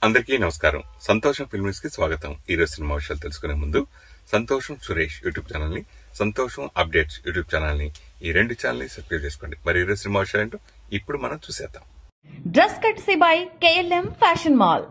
అందరికీ నమస్కారం. సంతోషం ఫిల్మ్స్ కి స్వాగతం. ఈరోజు సినిమా విషయాలు తెలుసుకునే ముందు సంతోషం సురేష్ యూట్యూబ్ ఛానల్ ని, సంతోషం అప్డేట్స్ యూట్యూబ్ ఛానల్ ని, ఈ రెండు ఛానల్ ని సబ్స్క్రైబ్ చేసుకోండి. మరి ఈరోజు సినిమా విషయాలు ఏంటో ఇప్పుడు మనం చూసేద్దాం. Dress courtesy by KLM fashion mall.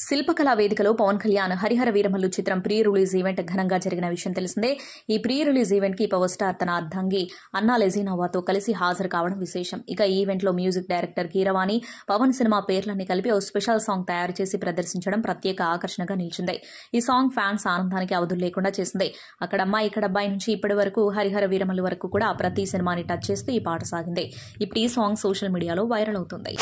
Shilpakala వేదికలో పవన్ కళ్యాణ్ హరిహర వీరమల్లు చిత్రం ప్రీ రిలీజ్ ఈవెంట్ ఘనంగా జరిగిన విషయం తెలిసిందే. ఈ ప్రీ రిలీజ్ ఈవెంట్ కి పవర్ స్టార్ తన అర్ధాంగి అన్నా లెజినోవాతో కలిసి హాజరు కావడం విశేషం. ఇక ఈ ఈవెంట్ లో music director Keeravani Pavan cinema పేర్లన్నీ కలిపి ఓ స్పెషల్ సాంగ్ తయారు చేసి ప్రదర్శించడం ప్రత్యేక ఆకర్షణగా నిలిచింది. ఈ సాంగ్ ఫ్యాన్స్ ఆనందానికి అవధులు లేకుండా చేసింది. అక్కడమ్మా ఇక్కడబ్బాయి నుంచి ఇప్పటి వరకు హరిహర వీరమల్లు వరకు కూడా ప్రతి సినిమాని టచ్ చేస్తూ ఈ పాట సాగింది. ఇప్పుడు ఈ సాంగ్ సోషల్ మీడియాలో వైరల్ అవుతుంది.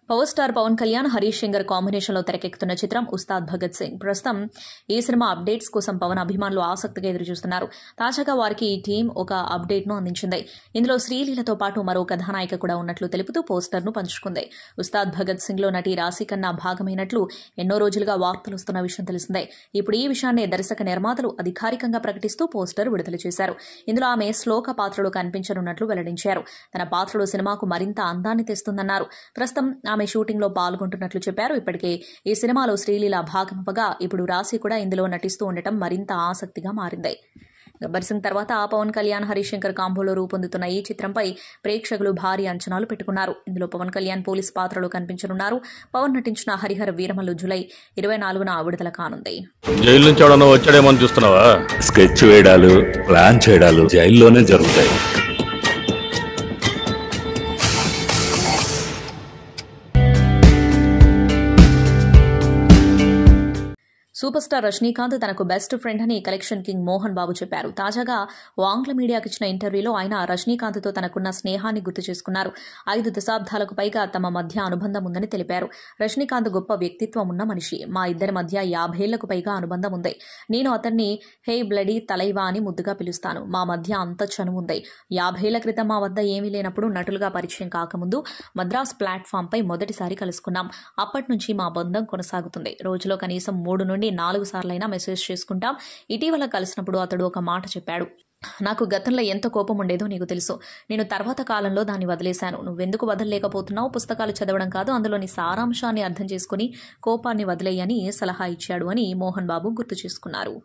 Power star Pavan Kalyan Harish Shankar combination లో తెరకెక్కుతున్న చిత్రం ఉస్తాద్ భగత్ సింగ్. ప్రస్తుతం ఈ సినిమా అప్డేట్స్ కోసం పవన్ అభిమానులు ఆసక్తిగా ఎదురుచూస్తున్నారు. తాజాగా వారికి ఈ టీం ఒక అప్డేట్ ను అందించింది. ఇందులో శ్రీలీలతో పాటు మరో కథానాయిక కూడా ఉన్నట్లు తెలుపుతూ పోస్టర్ ను పంచుకుంది. ఉస్తాద్ భగత్ సింగ్ లో నటి రాశి ఖన్నా భాగమైనట్లు ఎన్నో రోజులుగా వార్తలు వస్తున్న విషయం తెలిసిందే. ఇప్పుడు ఈ విషయాన్ని దర్శక నిర్మాతలు అధికారికంగా ప్రకటిస్తూ పోస్టర్ విడుదల చేశారు. ఇందులో ఆమె శ్లోక పాత్రలో కనిపించనున్నట్లు వెల్లడించారు. తన పాత్రలో సినిమాకు మరింత అందాన్ని తెస్తుందన్నారు. ప్రస్తుతం ఆమె షూటింగ్ లో పాల్గొంటున్నట్లు చెప్పారు. ఇప్పటికే ఈ సినిమాలో శ్రీలీల భాగమవగా ఇప్పుడు రాశి కూడా ఇందులో నటిస్తూ ఉండటం మరింత ఆసక్తిగా మారింది. గబ్బర్ సింగ్ తర్వాత పవన్ కళ్యాణ్ హరీష్ శంకర్ కాంబోలో రూపొందుతున్న ఈ చిత్రంపై ప్రేక్షకులు భారీ అంచనాలు పెట్టుకున్నారు. ఇందులో పవన్ కళ్యాణ్ పోలీస్ పాత్రలో కనిపించనున్నారు. పవన్ నటించిన హరిహర వీరమల్లు జూలై 24న విడుదల కానుంది. జైలు నుంచి ఎవడన్నా వచ్చాడేమో చూస్తున్నావా? స్కెచ్ వేయడాలు, ప్లాన్ చేయడాలు జైల్లోనే జరుగుతాయి. సూపర్ స్టార్ రజనీకాంత్ తనకు బెస్ట్ ఫ్రెండ్ అని కలెక్షన్ కింగ్ మోహన్ బాబు చెప్పారు. తాజాగా ఆంగ్ల మీడియాకి ఇచ్చిన ఇంటర్వ్యూలో ఆయన రజనీకాంత్తో తనకున్న స్నేహాన్ని గుర్తు చేసుకున్నారు. 5 దశాబ్దాలకు పైగా తమ మధ్య అనుబంధం ఉందని తెలిపారు. రజనీకాంత్ గొప్ప వ్యక్తిత్వం ఉన్న మనిషి. మా ఇద్దరి మధ్య 50 ఏళ్లకు పైగా అనుబంధం ఉంది. నేను అతన్ని హే బ్లడీ తలైవా అని ముద్దుగా పిలుస్తాను. మా మధ్య అంత చనువుంది. 50 ఏళ్ల క్రితం మా వద్ద ఏమీ లేనప్పుడు నటులుగా పరిచయం కాకముందు మద్రాస్ ప్లాట్ఫామ్ పై మొదటిసారి కలుసుకున్నాం. అప్పటి నుంచి మా బంధం కొనసాగుతుంది. రోజులో కనీసం 3 నుండి 4 సార్లైనా మెసేజ్ చేసుకుంటాం. ఇటీవల కలిసినప్పుడు అతడు ఒక మాట చెప్పాడు. నాకు గతంలో ఎంత కోపం ఉండేదో నీకు తెలుసు. నేను తర్వాత కాలంలో దాన్ని వదిలేశాను. నువ్వెందుకు వదలలేకపోతున్నావు? పుస్తకాలు చదవడం కాదు, అందులోని సారాంశాన్ని అర్థం చేసుకుని కోపాన్ని వదిలేయని సలహా ఇచ్చాడు అని మోహన్ బాబు గుర్తు చేసుకున్నారు.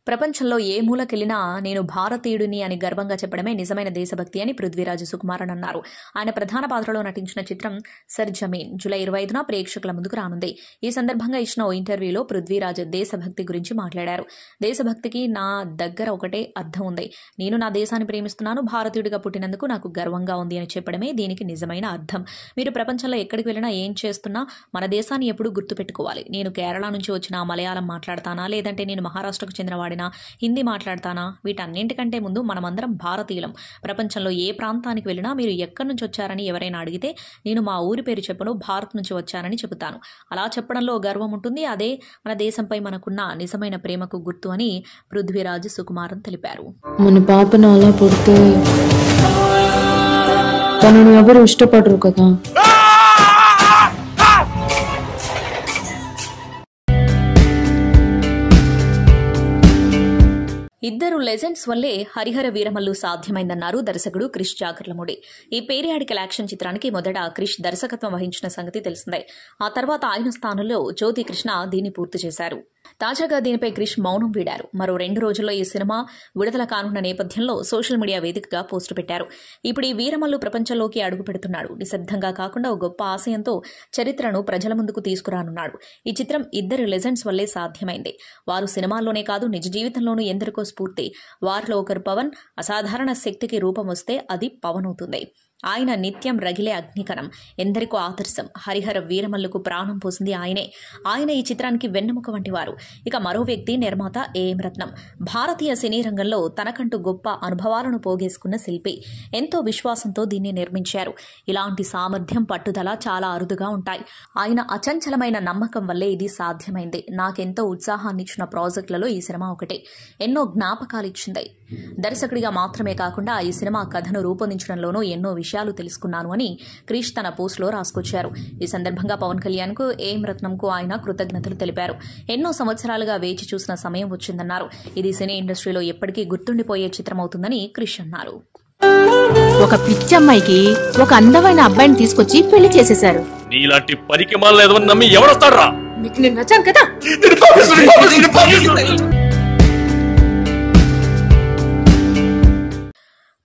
ప్రపంచంలో ఏ మూలకెళ్లినా నేను భారతీయుడిని అని గర్వంగా చెప్పడమే నిజమైన దేశభక్తి అని పృథ్వీరాజ్ సుకుమారన్ అన్నారు. ఆయన ప్రధాన పాత్రలో నటించిన చిత్రం సర్ జమీన్ జూలై 25న ప్రేక్షకుల ముందుకు రానుంది. ఈ సందర్భంగా ఇచ్చిన ఓ ఇంటర్వ్యూలో పృథ్వీరాజ్ దేశభక్తి గురించి మాట్లాడారు. దేశభక్తికి నా దగ్గర ఒకటే అర్థం ఉంది. నేను నా దేశాన్ని ప్రేమిస్తున్నాను. భారతీయుడిగా పుట్టినందుకు నాకు గర్వంగా ఉంది అని చెప్పడమే దీనికి నిజమైన అర్థం. మీరు ప్రపంచంలో ఎక్కడికి వెళ్ళినా ఏం చేస్తున్నా మన దేశాన్ని ఎప్పుడూ గుర్తుపెట్టుకోవాలి. నేను కేరళ నుంచి వచ్చిన మలయాళం మాట్లాడతానా, లేదంటే నేను మహారాష్ట్రకు చెందినవాడినా, హిందీ మాట్లాడతానా, వీటన్నింటికంటే ముందు మనమందరం భారతీయులం. ప్రపంచంలో ఏ ప్రాంతానికి వెళ్ళినా మీరు ఎక్కడి నుంచి వచ్చారని ఎవరైనా అడిగితే నేను మా ఊరి పేరు చెప్పను, భారత్ నుంచి వచ్చానని చెబుతాను. అలా చెప్పడంలో గర్వం ఉంటుంది. అదే మన దేశంపై మనకున్న నిజమైన ప్రేమకు గుర్తు అని పృథ్వీరాజ్ సుకుమారన్ తెలిపారు. మన పాపను అలా పుడితే తనను ఎవరు ఇష్టపడరు కదా. ఇద్దరు లెజెండ్స్ వల్లే హరిహర వీరమల్లు సాధ్యమైందన్నారు దర్శకుడు క్రిష్ జాగర్లమూడి. ఈ పేరియాడికల్ యాక్షన్ చిత్రానికి మొదట క్రిష్ దర్శకత్వం వహించిన సంగతి తెలిసిందే. ఆ తర్వాత ఆయన స్థానంలో జ్యోతి కృష్ణ దీన్ని పూర్తి చేశారు. తాజాగా దీనిపై క్రిష్ మౌనం వీడారు. మరో 2 రోజుల్లో ఈ సినిమా విడుదల కానున్న నేపథ్యంలో సోషల్ మీడియా వేదికగా పోస్టు పెట్టారు. ఇప్పుడు ఈ వీరమల్లు ప్రపంచంలోకి అడుగు పెడుతున్నాడు. నిశ్శబ్దంగా కాకుండా ఒక గొప్ప ఆశయంతో చరిత్రను ప్రజల ముందుకు తీసుకురానున్నాడు. ఈ చిత్రం ఇద్దరు లెజెండ్స్ వల్లే సాధ్యమైంది. వారు సినిమాల్లోనే కాదు నిజ జీవితంలోనూ ఎందరికో స్ఫూర్తి. వారిలో ఒకరు పవన్. అసాధారణ శక్తికి రూపం వస్తే అది పవన్ అవుతుంది. ఆయన నిత్యం రగిలే అగ్నికణం, ఎందరికో ఆదర్శం. హరిహర వీరమల్లుకు ప్రాణం పోసింది ఆయనే. ఆయన ఈ చిత్రానికి వెన్నెముక వంటివారు. ఇక మరో వ్యక్తి నిర్మాత ఏఎం రత్నం. భారతీయ సినీ రంగంలో తనకంటూ గొప్ప అనుభవాలను పోగేసుకున్న శిల్పి. ఎంతో విశ్వాసంతో దీన్ని నిర్మించారు. ఇలాంటి సామర్థ్యం, పట్టుదల చాలా అరుదుగా ఉంటాయి. ఆయన అచంచలమైన నమ్మకం వల్లే ఇది సాధ్యమైంది. నాకెంతో ఉత్సాహాన్నిచ్చిన ప్రాజెక్టులలో ఈ సినిమా ఒకటే. ఎన్నో జ్ఞాపకాలిచ్చింది. దర్శకుడిగా మాత్రమే కాకుండా ఈ సినిమా కథను రూపొందించడంలోనూ ఎన్నో విషయాలు తెలుసుకున్నాను అని క్రిష్ తన పోస్టులో రాసుకొచ్చారు. ఈ సందర్భంగా పవన్ కళ్యాణ్ కు, ఏఎం రత్నంకు ఆయన కృతజ్ఞతలు తెలిపారు. ఎన్నో సంవత్సరాలుగా వేచి చూసిన సమయం వచ్చిందన్నారు. ఇది సినీ ఇండస్ట్రీలో ఎప్పటికీ గుర్తుండిపోయే చిత్రం అవుతుందని క్రిష్ అన్నారు. ఒక పిచ్చి అమ్మాయికి ఒక అందమైన అబ్బాయిని తీసుకొచ్చి పెళ్లి చేసేశారు. నీలాంటి పనికి మాల ఏదైనా నమ్మి ఎవడొస్తాడ్రా? మీకు నేను నచ్చాను కదా.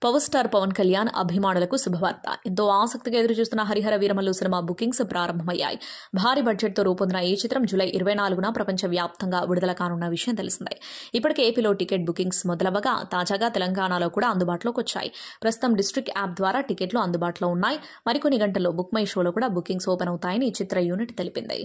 పవర్ స్టార్ పవన్ కళ్యాణ్ అభిమానులకు శుభవార్త. ఎంతో ఆసక్తిగా ఎదురుచూస్తున్న హరిహర వీరమల్లు సినిమా బుకింగ్స్ ప్రారంభమయ్యాయి. భారీ బడ్జెట్తో రూపొందిన ఈ చిత్రం జూలై 24న ప్రపంచవ్యాప్తంగా విడుదల కానున్న విషయం తెలిసిందే. ఇప్పటికే ఏపీలో టికెట్ బుకింగ్స్ మొదలవగా తాజాగా తెలంగాణలో కూడా అందుబాటులోకి వచ్చాయి. ప్రస్తుతం డిస్ట్రిక్ట్ యాప్ ద్వారా టికెట్లు అందుబాటులో ఉన్నాయి. మరికొన్ని గంటల్లో బుక్ మై షోలో కూడా బుకింగ్స్ ఓపెన్ అవుతాయని ఈ చిత్ర యూనిట్ తెలిపింది.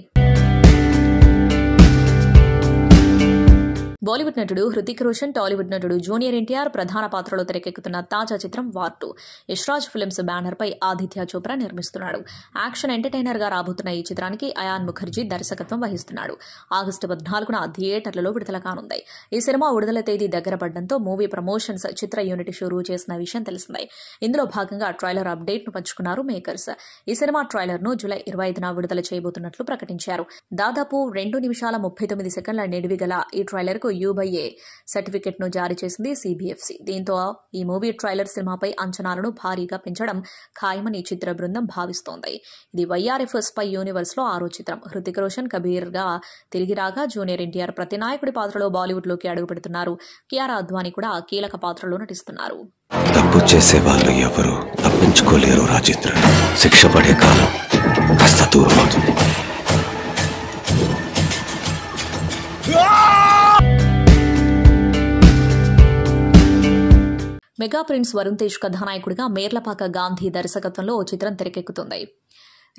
బాలీవుడ్ నటుడు హృతిక్ రోషన్, టాలీవుడ్ నటుడు జూనియర్ ఎన్టీఆర్ ప్రధాన పాత్రలో తెరకెక్కుతున్న తాజా చిత్రం వార్ 2 యశ్రాజ్ ఫిల్మ్స్ బ్యానర్ పై ఆదిత్య చోప్రా నిర్మిస్తున్నాడు. యాక్షన్ ఎంటర్టైనర్ గా రాబోతున్న ఈ చిత్రానికి అయాన్ ముఖర్జీ దర్శకత్వం వహిస్తున్నాడు. ఆగస్టు 14న థియేటర్లలో విడుదల కానుంది. ఈ సినిమా విడుదల తేదీ దగ్గర పడడంతో మూవీ ప్రమోషన్స్ చిత్ర యూనిట్ షురూ చేసిన విషయం తెలిసిందే. ఇందులో భాగంగా ట్రైలర్ అప్డేట్ ను పంచుకున్నారు మేకర్స్. ఈ సినిమా ట్రైలర్ ను జూలై 25న విడుదల చేయబోతున్నట్లు ప్రకటించారు. దాదాపు 2 నిమిషాల 39 సెకండ్ల నిడివి గల ఈ ట్రైలర్ కు U/A సర్టిఫికెట్ ను జారీ చేసింది CBFC. దీంతో ఈ మూవీ ట్రైలర్ సినిమాపై అంచనాలను భారీగా పెంచడం ఖాయమని చిత్ర బృందం భావిస్తోంది. ఇది YRF స్పై యూనివర్స్ లో 6వ చిత్రం. హృతిక్ రోషన్ కబీర్ గా తిరిగి రాగా జూనియర్ ఎన్టీఆర్ ప్రతినాయకుడి పాత్రలో బాలీవుడ్ లోకి అడుగుపెడుతున్నారు. కియారా అద్వానీ కూడా కీలక పాత్రలో నటిస్తున్నారు. తప్పు చేసే వాళ్ళు ఎవరు తప్పించుకోలేరు రాజేంద్ర. శిక్ష పడే కాలం కాస్త దూరం అవుతుంది. మెగా ప్రిన్స్ వరుణ్ తేజ్ కథానాయకుడిగా మేర్లపాక గాంధీ దర్శకత్వంలో ఓ చిత్రం తెరకెక్కుతుంది.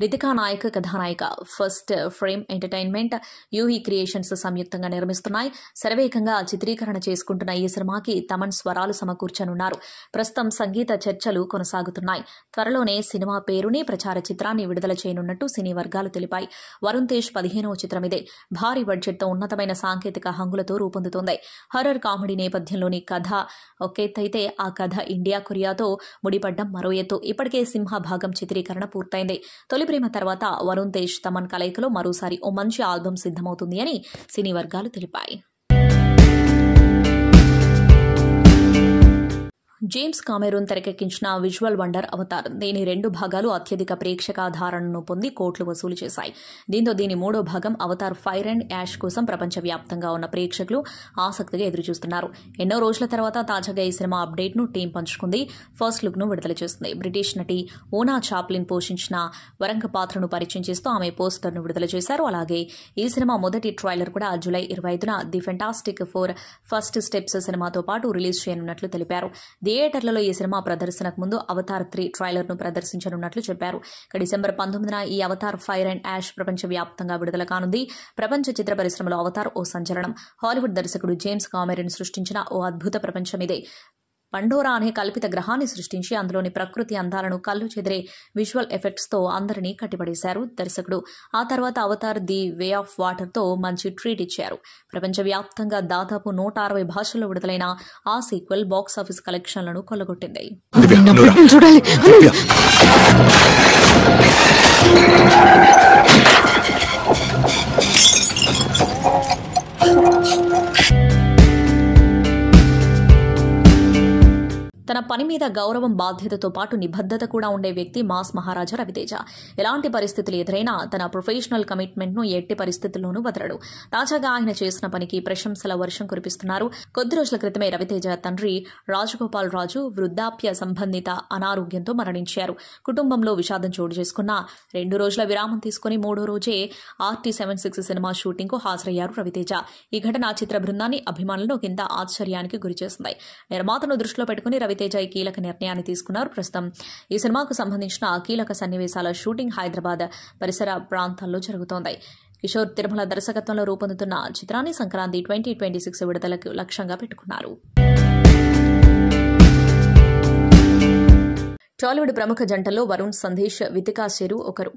రితికా నాయక్ కథానాయిక. ఫస్ట్ ఫ్రేమ్ ఎంటర్టైన్మెంట్, యూహీ క్రియేషన్స్ సంయుక్తంగా నిర్మిస్తున్నాయి. శరవేగంగా చిత్రీకరణ చేసుకుంటున్న ఈ సినిమాకి తమన్ స్వరాలు సమకూర్చనున్నారు. ప్రస్తుతం సంగీత చర్చలు కొనసాగుతున్నాయి. త్వరలోనే సినిమా పేరుని, ప్రచార చిత్రాన్ని విడుదల చేయనున్నట్టు సినీ వర్గాలు తెలిపాయి. వరుణ్ తేజ్ 15వ చిత్రం ఇదే. భారీ బడ్జెట్తో ఉన్నతమైన సాంకేతిక హంగులతో రూపొందుతోంది. హర్రర్ కామెడీ నేపథ్యంలోని కథ ఒకెత్తైతే ఆ కథ ఇండియా కొరియాతో ముడిపడ్డం మరో ఎత్తు. ఇప్పటికే సింహ భాగం చిత్రీకరణ పూర్తయింది. తొలి ప్రేమ తర్వాత వరుణ్ తేజ్ తమన్ కలయికలో మరోసారి ఓ మంచి ఆల్బమ్ సిద్ధమవుతుంది అని సినీ వర్గాలు తెలిపాయి. జేమ్స్ కామెరూన్ తెరకెక్కించిన విజువల్ వండర్ అవతార్. దీని 2 భాగాలు అత్యధిక ప్రేక్షకాధారణను పొంది కోట్లు వసూలు చేశాయి. దీంతో దీని 3వ భాగం అవతార్ ఫైర్ అండ్ యాష్ కోసం ప్రపంచవ్యాప్తంగా ఉన్న ప్రేక్షకులు ఆసక్తిగా ఎదురుచూస్తున్నారు. ఎన్నో రోజుల తర్వాత తాజాగా ఈ సినిమా అప్డేట్ ను టీం పంచుకుంది. ఫస్ట్ లుక్ ను విడుదల చేస్తుంది. బ్రిటిష్ నటి ఓనా చాప్లిన్ పోషించిన వరంగ పాత్రను పరిచయం చేస్తూ ఆమె పోస్టర్ ను విడుదల చేశారు. అలాగే ఈ సినిమా మొదటి ట్రైలర్ కూడా జూలై 25న ది ఫెంటాస్టిక్ 4 ఫస్ట్ స్టెప్స్ సినిమాతో పాటు రిలీజ్ చేయనున్నట్లు తెలిపారు. థియేటర్లలో ఈ సినిమా ప్రదర్శనకు ముందు అవతార్ 3 ట్రైలర్ ను ప్రదర్శించనున్నట్లు చెప్పారు. డిసెంబర్ 19న ఈ అవతార్ ఫైర్ అండ్ యాష్ ప్రపంచవ్యాప్తంగా విడుదల కానుంది. ప్రపంచ చిత్ర పరిశ్రమలో అవతార్ ఓ సంచలనం. హాలీవుడ్ దర్శకుడు జేమ్స్ కామెరూన్ సృష్టించిన ఓ అద్భుత ప్రపంచం ఇదే. పండోరా అనే కల్పిత గ్రహాన్ని సృష్టించి అందులోని ప్రకృతి అందాలను కళ్ళు చెదిరే విజువల్ ఎఫెక్ట్స్తో అందరినీ కట్టిపడేశారు దర్శకుడు. ఆ తర్వాత అవతార్ ది వే ఆఫ్ వాటర్తో మంచి ట్రీట్ ఇచ్చారు. ప్రపంచవ్యాప్తంగా దాదాపు 160 భాషల్లో విడుదలైన ఆ సీక్వెల్ బాక్సాఫీస్ కలెక్షన్లను కొల్లగొట్టింది. తన పని మీద గౌరవం, బాధ్యతతో పాటు నిబద్ధత కూడా ఉండే వ్యక్తి మాస్ మహారాజా రవితేజ. ఎలాంటి పరిస్థితులు ఎదురైనా తన ప్రొఫెషనల్ కమిట్మెంట్ ను ఎట్టి పరిస్థితుల్లోనూ వదలడు. తాజాగా ఆయన చేసిన పనికి ప్రశంసల వర్షం కురిపిస్తున్నారు. కొద్ది రోజుల క్రితమే రవితేజ తండ్రి రాజగోపాల్ రాజు వృద్ధాప్య సంబంధిత అనారోగ్యంతో మరణించారు. కుటుంబంలో విషాదం చోటు చేసుకున్న 2 రోజుల విరామం తీసుకుని 3వ రోజే RT76 సినిమా షూటింగ్ కు హాజరయ్యారు రవితేజ. ఈ ఘటన చిత్ర బృందాన్ని, అభిమానులను కింద ఆశ్చర్యానికి గురిచేసింది. నిర్మాతను దృష్టిలో పెట్టుకుని రవితేజ విజయ్ కీలక నిర్ణయాన్ని తీసుకున్నారు. ప్రస్తుతం ఈ సినిమాకు సంబంధించిన కీలక సన్నివేశాల షూటింగ్ హైదరాబాద్ పరిసర ప్రాంతాల్లో జరుగుతోంది. కిషోర్ తిరుమల దర్శకత్వంలో రూపొందుతున్న చిత్రాన్ని సంక్రాంతి 2026 విడుదలకు లక్ష్యంగా పెట్టుకున్నారు. టాలీవుడ్ ప్రముఖ జంటల్లో వరుణ్ సందేశ్, వితికా శెరు ఒకరు.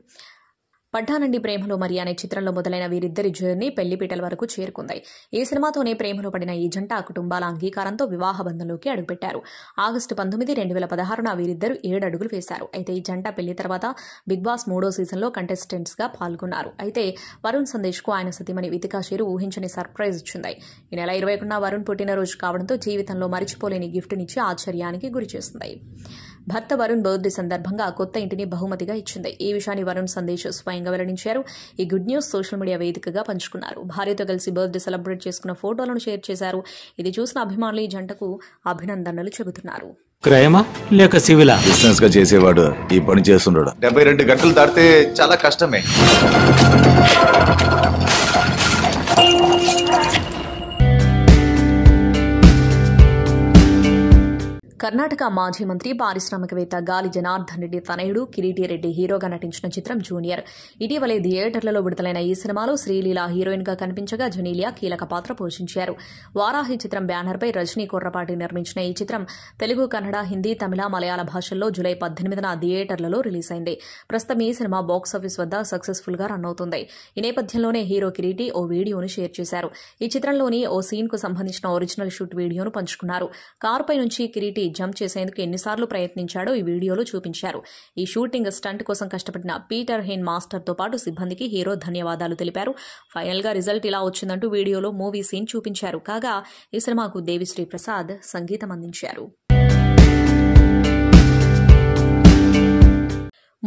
పడ్డానండి ప్రేమలో మరి అనే చిత్రంలో మొదలైన వీరిద్దరి జర్నీ పెళ్లిపీటల వరకు చేరుకుంది. ఈ సినిమాతోనే ప్రేమలో పడిన ఈ జంట కుటుంబాల అంగీకారంతో వివాహ బంధంలోకి అడుగుపెట్టారు. ఆగస్టు 19, 2016న వీరిద్దరు 7 అడుగులు వేశారు. అయితే ఈ జంట పెళ్లి తర్వాత బిగ్ బాస్ 3వ సీజన్లో కంటెస్టెంట్స్ గా పాల్గొన్నారు. అయితే వరుణ్ సందేశ్ కు ఆయన సతీమణి వితికా శెరు ఊహించని సర్ప్రైజ్ ఇచ్చింది. ఈ నెల 21న వరుణ్ పుట్టినరోజు కావడంతో జీవితంలో మరిచిపోలేని గిఫ్ట్నిచ్చి ఆశ్చర్యానికి గురిచేస్తుంది. భర్త వరుణ్ బర్త్డే సందర్భంగా కొత్త ఇంటిని బహుమతిగా ఇచ్చింది. ఈ విషయాన్ని వరుణ్ సందేశ్ స్వయంగా వెల్లడించారు. ఈ గుడ్ న్యూస్ సోషల్ మీడియా వేదికగా పంచుకున్నారు. భార్యతో కలిసి బర్త్డే సెలబ్రేట్ చేసుకున్న ఫోటోలను షేర్ చేశారు. ఇది చూసిన అభిమానులు ఈ జంటకు అభినందనలు చెబుతున్నారు. క్రైమా లేక సివిలా? బిజినెస్ గా చేసేవాడు ఈ పని చేస్తున్నాడు. 72 గంటలు దాటితే చాలా కష్టమే. కర్ణాటక మాజీ మంత్రి పారిశ్రామికవేత్త గాలి జనార్దన్ రెడ్డి తనయుడు కిరీటి రెడ్డి హీరోగా నటించిన చిత్రం జూనియర్. ఇటీవలే థియేటర్లలో విడుదలైన ఈ సినిమాలో శ్రీలీల హీరోయిన్ గా కనిపించగా జునీలియా కీలక పాత్ర పోషించారు. వారాహి చిత్రం బ్యానర్పై రజనీ కొర్రపాటి నిర్మించిన ఈ చిత్రం తెలుగు, కన్నడ, హిందీ, తమిళ, మలయాళ భాషల్లో జూలై 18న థియేటర్లలో రిలీజ్ అయింది. ప్రస్తుతం ఈ సినిమా బాక్సాఫీస్ వద్ద సక్సెస్ఫుల్ గా రన్ అవుతుంది. ఈ నేపథ్యంలోనే హీరో కిరీటి ఓ వీడియోను షేర్ చేశారు. ఈ చిత్రంలోని ఓ సీన్ కు సంబంధించిన ఒరిజినల్ షూట్ వీడియోను పంచుకున్నారు. కారుపై నుంచి కిరీటి జంప్ చేసేందుకు ఎన్నిసార్లు ప్రయత్నించాడో ఈ వీడియోలో చూపించారు. ఈ షూటింగ్ స్టంట్ కోసం కష్టపడిన పీటర్ హెన్ మాస్టర్ తో పాటు సిబ్బందికి హీరో ధన్యవాదాలు తెలిపారు. ఫైనల్ గా రిజల్ట్ ఇలా వచ్చిందంటూ వీడియోలో మూవీ సీన్ చూపించారు. కాగా ఈ సినిమాకు దేవిశ్రీ ప్రసాద్ సంగీతం అందించారు.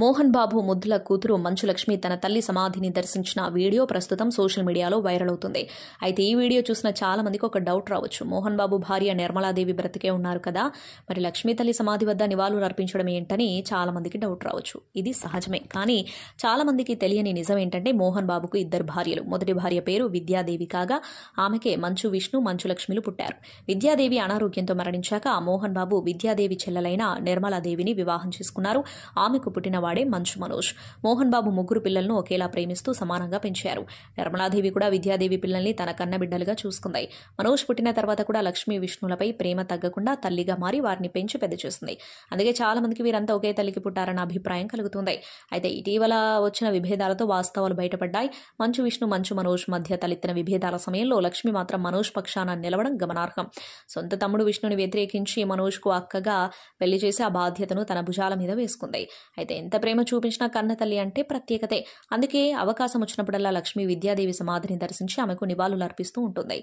మోహన్ బాబు ముద్దుల కూతురు మంచులక్ష్మి తన తల్లి సమాధిని దర్శించిన వీడియో ప్రస్తుతం సోషల్ మీడియాలో వైరల్ అవుతుంది. అయితే ఈ వీడియో చూసిన చాలా మందికి ఒక డౌట్ రావచ్చు. మోహన్ బాబు భార్య నిర్మలాదేవి బ్రతికే ఉన్నారు కదా, మరి లక్ష్మీ తల్లి సమాధి వద్ద నివాళులు అర్పించడం ఏంటని చాలా మందికి డౌట్ రావచ్చు. ఇది సహజమే. కానీ చాలా మందికి తెలియని నిజం ఏంటంటే మోహన్ బాబుకు 2 భార్యలు. మొదటి భార్య పేరు విద్యాదేవి కాగా ఆమెకే మంచు విష్ణు, మంచులక్ష్మిలు పుట్టారు. విద్యాదేవి అనారోగ్యంతో మరణించాక మోహన్ బాబు విద్యాదేవి చెల్లెలైన నిర్మలాదేవిని వివాహం చేసుకున్నారు. ఆమెకు పుట్టిన వాడే మంచు మనోజ్. మోహన్ బాబు 3 పిల్లలను ఒకేలా ప్రేమిస్తూ సమానంగా పెంచారు. నిర్మలాదేవి కూడా విద్యాదేవి పిల్లల్ని తన కన్నబిడ్డలుగా చూసుకుంది. మనోజ్ పుట్టిన తర్వాత కూడా లక్ష్మీ విష్ణులపై ప్రేమ తగ్గకుండా తల్లిగా మారి వారిని పెంచి పెద్ద చేస్తుంది. అందుకే చాలా మందికి వీరంతా ఒకే తల్లికి పుట్టారన్న అభిప్రాయం కలుగుతుంది. అయితే ఇటీవల వచ్చిన విభేదాలతో వాస్తవాలు బయటపడ్డాయి. మంచు విష్ణు, మంచు మనోజ్ మధ్య తలెత్తిన విభేదాల సమయంలో లక్ష్మి మాత్రం మనోజ్ పక్షాన నిలవడం గమనార్హం. సొంత తమ్ముడు విష్ణుని వ్యతిరేకించి మనోజ్కు అక్కగా పెళ్లి చేసి ఆ బాధ్యతను తన భుజాల మీద వేసుకుంది. అయితే ఎంత ప్రేమ చూపించిన కన్న తల్లి అంటే ప్రత్యేకతే. అందుకే అవకాశం వచ్చినప్పుడల్లా లక్ష్మి విద్యాదేవి సమాధిని దర్శించి ఆమెకు నివాళులు అర్పిస్తూ ఉంటుంది.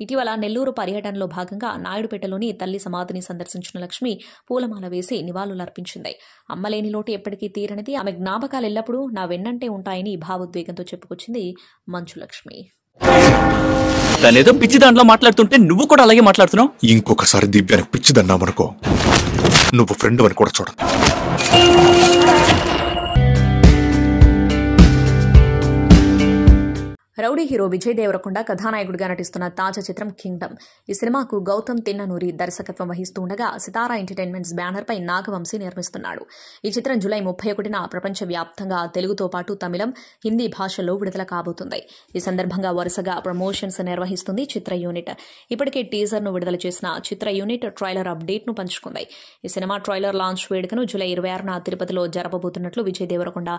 ఇటీవల నెల్లూరు పర్యటనలో భాగంగా నాయుడుపేటలోని తల్లి సమాధిని సందర్శించిన లక్ష్మి పూలమాల వేసి నివాళులు అర్పించింది. అమ్మలేని లోటు ఎప్పటికీ తీరనిది, ఆమె జ్ఞాపకాలు ఎల్లప్పుడూ నా వెన్నంటే ఉంటాయని భావోద్వేగంతో చెప్పుకొచ్చింది మంచులక్ష్మి. తనేదో పిచ్చి దాంట్లో మాట్లాడుతుంటే నువ్వు కూడా అలాగే మాట్లాడుతున్నావు. ఇంకొకసారి దివ్యానికి పిచ్చిదన్నామనుకో, నువ్వు ఫ్రెండ్ అని కూడా చూడదు. రౌడీ హీరో విజయ్ దేవరకొండ కథానాయకుడిగా నటిస్తున్న తాజా చిత్రం కింగ్డమ్. ఈ సినిమాకు గౌతమ్ తిన్ననూరి దర్శకత్వం వహిస్తూ ఉండగా సితారా ఎంటర్టైన్మెంట్స్ బ్యానర్ పై నాగవంశీ నిర్మిస్తున్నాడు. ఈ చిత్రం జూలై 31న ప్రపంచవ్యాప్తంగా తెలుగుతో పాటు తమిళం, హిందీ భాషల్లో విడుదల కాబోతుంది. ఈ సందర్భంగా వరుసగా ప్రమోషన్స్ నిర్వహిస్తుంది చిత్ర యూనిట్. ఇప్పటికే టీజర్ ను విడుదల చేసిన చిత్ర యూనిట్ ట్రైలర్ అప్డేట్ ను పంచుకుంది. ఈ సినిమా ట్రైలర్ లాంచ్ వేడుకను జూలై 26న తిరుపతిలో జరపబోతున్నట్లు విజయ్ దేవరకొండ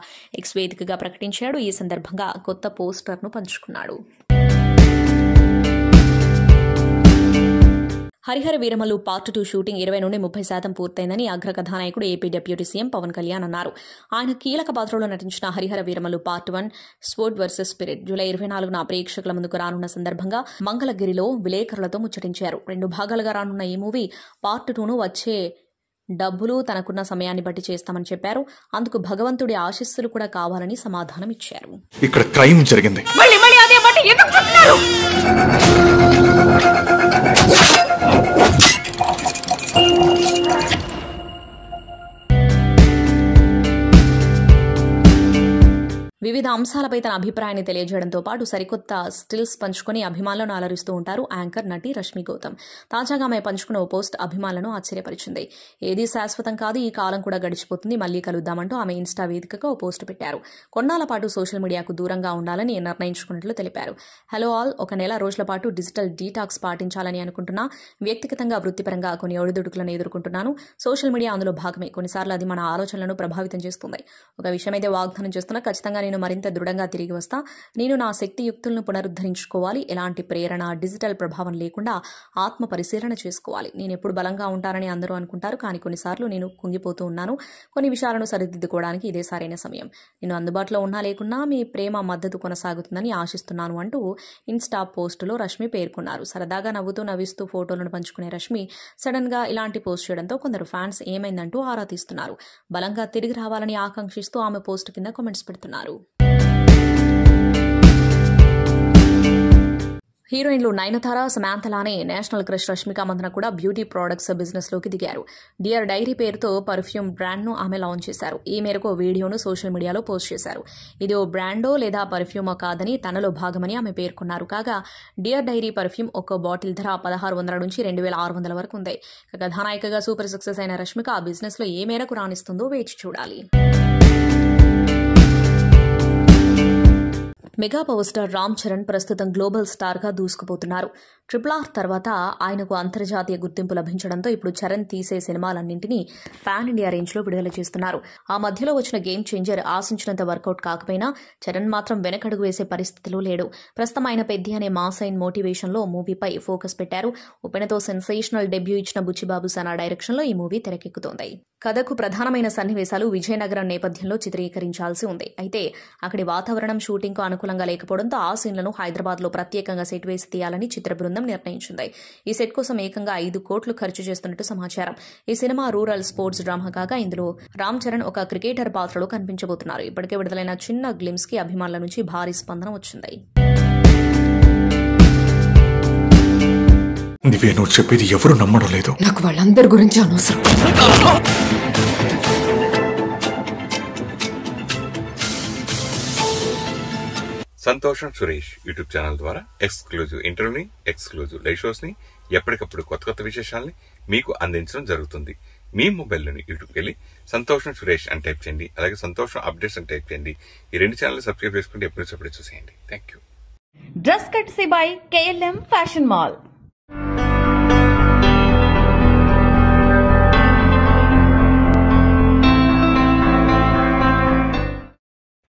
ఎక్స్ వేదికగా ప్రకటించాడు. ఈ సందర్భంగా కొత్త పోస్టర్ ను పంచుకున్నాడు. హరిహర వీరమల్లు పార్ట్ 2 షూటింగ్ 20 నుండి 30% పూర్తయిందని అగ్ర కథానాయకుడు AP deputy CM Pawan Kalyan అన్నారు. ఆయన కీలక పాత్రలో నటించిన Harihara Veeramallu part 1 sport versus spirit July 24న ప్రేక్షకుల ముందుకు రానున్న సందర్భంగా మంగళగిరిలో విలేకరులతో ముచ్చటించారు. 2 భాగాలుగా రానున్న ఈ మూవీ పార్ట్ 2ను వచ్చే డబ్బులు తనకున్న సమయాన్ని బట్టి చేస్తామని చెప్పారు. అందుకు భగవంతుడి ఆశీస్సులు కూడా కావాలని సమాధానం ఇచ్చారు. ఇక్కడ క్రైమ్ జరిగింది. వివిధ అంశాలపై తన అభిప్రాయాన్ని తెలియజేయడంతో పాటు సరికొత్త స్టిల్స్ పంచుకొని అభిమానులను అలరిస్తూ ఉంటారు యాంకర్ నటి రష్మి గౌతమ్. తాజాగా ఆమె పంచుకున్న ఓ పోస్ట్ అభిమానులను ఆశ్చర్యపరిచింది. ఏదీ శాశ్వతం కాదు, ఈ కాలం కూడా గడిచిపోతుంది, మళ్లీ కలుద్దామంటూ ఆమె ఇన్స్టా వేదికగా ఓ పోస్ట్ పెట్టారు. కొన్నాళ్ల పాటు సోషల్ మీడియాకు దూరంగా ఉండాలని నిర్ణయించుకున్నట్లు తెలిపారు. హలో ఆల్, ఒక నెల రోజుల పాటు డిజిటల్ డీటాక్స్ పాటించాలని అనుకుంటున్నా. వ్యక్తిగతంగా వృత్తిపరంగా కొన్ని ఒడిదుడుకులను ఎదుర్కొంటున్నాను. సోషల్ మీడియా అందులో భాగమే. కొన్నిసార్లు అది మన ఆలోచనలను ప్రభావితం చేస్తుంది. ఒక విషయమైతే వాగ్దానం చేస్తున్నా, ఖచ్చితంగా నేను మరింత దృఢంగా తిరిగి వస్తా. నేను నా శక్తియుక్తులను పునరుద్ధరించుకోవాలి. ఎలాంటి ప్రేరణ, డిజిటల్ ప్రభావం లేకుండా ఆత్మ పరిశీలన చేసుకోవాలి. నేను ఎప్పుడు బలంగా ఉంటానని అందరూ అనుకుంటారు, కానీ కొన్నిసార్లు నేను కుంగిపోతూ ఉన్నాను. కొన్ని విషయాలను సరిదిద్దుకోవడానికి ఇదే సరైన సమయం. నేను అందుబాటులో ఉన్నా లేకున్నా మీ ప్రేమ మద్దతు కొనసాగుతుందని ఆశిస్తున్నాను అంటూ ఇన్స్టా పోస్టులో రష్మి పేర్కొన్నారు. సరదాగా నవ్విస్తూ ఫోటోలను పంచుకునే రష్మి సడన్ గా ఇలాంటి పోస్ట్ చేయడంతో కొందరు ఫ్యాన్స్ ఏమైందంటూ ఆరా తీస్తున్నారు. బలంగా తిరిగి రావాలని ఆకాంక్షిస్తూ ఆమె పోస్ట్ కింద కామెంట్స్ పెడుతున్నారు. హీరోయిన్లు నయనతార, సమాంతలానే నేషనల్ క్రష్ రష్మిక మందన కూడా బ్యూటీ ప్రొడక్ట్స్ బిజినెస్ లోకి దిగారు. డియర్ డైరీ పేరుతో పర్ఫ్యూమ్ బ్రాండ్ ను ఆమె లాంచ్ చేశారు. ఈ మేరకు వీడియోను సోషల్ మీడియాలో పోస్ట్ చేశారు. ఇది ఓ బ్రాండో లేదా పర్ఫ్యూమో కాదని తనలో భాగమని ఆమె పేర్కొన్నారు. కాగా డియర్ డైరీ పర్ఫ్యూమ్ ఒక్కో బాటిల్ ధర 1600 నుంచి 2600 వరకు ఉంది. కథానాయికగా సూపర్ సక్సెస్ అయిన రష్మిక ఆ బిజినెస్ లో ఏ మేరకు రాణిస్తుందో వేచి చూడాలి. Mega power star Ram Charan ప్రస్తుతం గ్లోబల్ స్టార్ గా దూసుకుపోతున్నారు. RRR తర్వాత ఆయనకు అంతర్జాతీయ గుర్తింపు లభించడంతో ఇప్పుడు చరణ్ తీసే సినిమాలన్నింటినీ పాన్ ఇండియా రేంజ్ లో విడుదల చేస్తున్నారు. ఆ మధ్యలో వచ్చిన గేమ్ చేంజర్ ఆశించినంత వర్కౌట్ కాకపోయినా చరణ్ మాత్రం వెనకడుగు వేసే పరిస్థితిలో లేడు. ప్రస్తుతం ఆయన పెద్ది అనే మాస్ అండ్ మోటివేషన్ లో మూవీపై ఫోకస్ పెట్టారు. ఉపెనతో సెన్సేషనల్ డెబ్యూ ఇచ్చిన బుచ్చిబాబు సనా డైరెక్షన్ లో ఈ మూవీ తెరకెక్కుతోంది. కథకు ప్రధానమైన సన్నివేశాలు విజయనగరం నేపథ్యంలో చిత్రీకరించాల్సి ఉంది. అయితే అక్కడి వాతావరణం షూటింగ్ కు అనుకూలంగా లేకపోవడంతో ఆ సీన్లను హైదరాబాద్ లో ప్రత్యేకంగా సెట్ వేసి తీయాలని చిత్ర బృందం నిర్ణయించింది. ఈ సెట్ కోసం ఏకంగా 5 కోట్లు ఖర్చు చేస్తున్నట్టు సమాచారం. ఈ సినిమా రూరల్ స్పోర్ట్స్ డ్రామా కాగా ఇందులో రామ్ చరణ్ ఒక క్రికెటర్ పాత్రలో కనిపించబోతున్నారు. ఇప్పటికే విడుదలైన చిన్న గ్లిమ్స్ కి అభిమానుల నుంచి భారీ స్పందన వచ్చింది. నువ్వే నువ్వు చెప్పేది ఎవరు నమ్మడం లేదు. నాకు వాళ్ళందరి గురించి అనవసరం. సంతోషం సురేష్ యూట్యూబ్ ఛానల్ ద్వారా ఎక్స్క్లూజివ్ ఇంటర్వ్యూని, ఎక్స్క్లూజివ్ లైవ్ షోస్ ని, ఎప్పటికప్పుడు కొత్త విశేషాలని మీకు అందించడం జరుగుతుంది. మీ మొబైల్లోని యూట్యూబ్కి వెళ్ళి సంతోషం సురేష్ అని టైప్ చేయండి. అలాగే సంతోషం అప్డేట్స్ అని టైప్ చేయండి. ఈ 2 ఛానల్ సబ్స్క్రైబ్ చేసుకుంటే ఎప్పుడు చూసేయండి. Thank you. Dress courtesy by KLM fashion mall.